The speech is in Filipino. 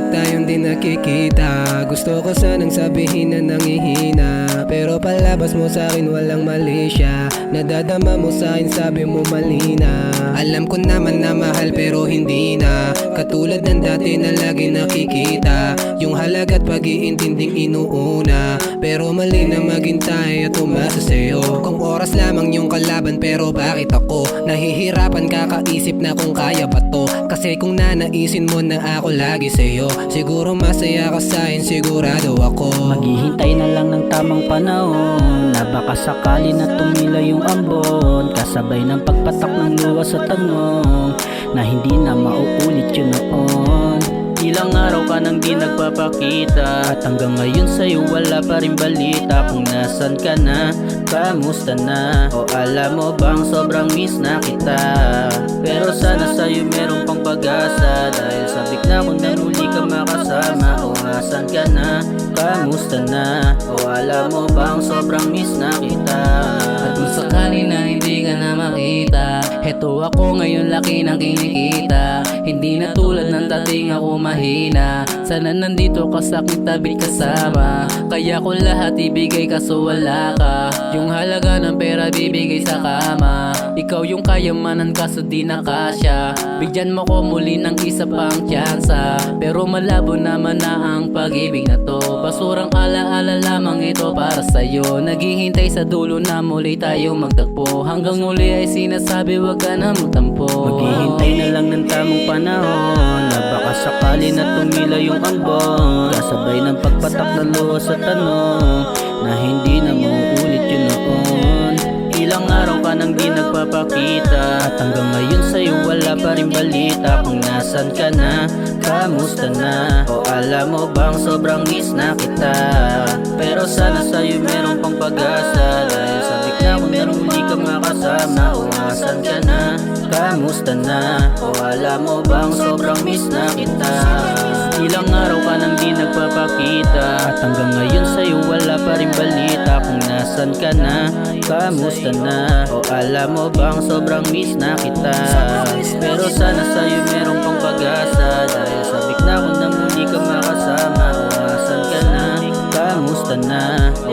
at tayong di nakikita. Gusto ko sanang sabihin na nangihina, pero palabas mo sa'kin walang mali siya. Nadadama mo sa'kin, sabi mo mali na. Alam ko naman na mahal pero hindi na katulad ng dati na lagi nakikita. Yung halaga't pag-iintinding inuuna, pero mali na maghintay at umasa sa'yo. Kung oras lamang yung kalaban, pero bakit ako nahihirapan kakaisip na kung kaya ba to? Kasi kung nanaisin mo na ako lagi sa'yo, siguro masaya ka sa'kin, sigurado ako. Maghihintay na lang ng tamang panahon, na baka sakali na tumila yung ambon, kasabay ng pagpatak ng luha sa tanong, na hindi na mauulit yun noon. Ilang araw ka nang di nagpapakita, at hanggang ngayon sa'yo wala pa rin balita. Kung nasan ka na, kamusta na, o alam mo bang sobrang miss na kita. Pero sana sa'yo meron pang pag-asa, dahil sabik na kung nang uli ka makasama. O nasan ka na, kamusta na, o alam mo bang sobrang miss na kita. At kung sakali na hindi ka na makita, heto ako ngayon, laki ng kinikita. Hindi na tulad ng dating ako mahina, sana nandito ka sa aking tabi kasama. Kaya ko lahat ibigay kaso wala ka, yung halaga ng pera bibigay sa kama. Ikaw yung kayamanan kaso di na kasya, bigyan mo ko muli ng isa pang tsansa. Pero malabo naman na ang pag-ibig na to, basurang alaala lamang ito para sa'yo. Naghihintay sa dulo na muli tayo magtagpo, hanggang muli ay sinasabi wag ka na magtampo. Maghihintay na lang ng tamang panahon, na baka sakali na tumila yung ambon, kasabay ng pagpatak ng luha sa tanong, na hindi na mauulit yun noon. Ilang araw ka nang di nagpapakita, at hanggang ngayon sa'yo wala pa rin balita. Kung nasan ka na, kamusta na, o alam mo bang sobrang miss na kita. Pero sana sa'yo meron pang pag-asa, dahil sabik na kung nang hindi ka makasama. O nasan ka na, kamusta na, o alam mo bang sobrang miss na kita. Ilang araw ka nang di nagpapakita, at hanggang ngayon sa'yo wala pa rin balita. Kung nasan ka na, kamusta na, o alam mo bang sobrang miss na kita. Pero sana sa'yo meron pang pag-asa, dahil sabik na kung nang hindi ka makasama. O nasan ka na, kamusta na, o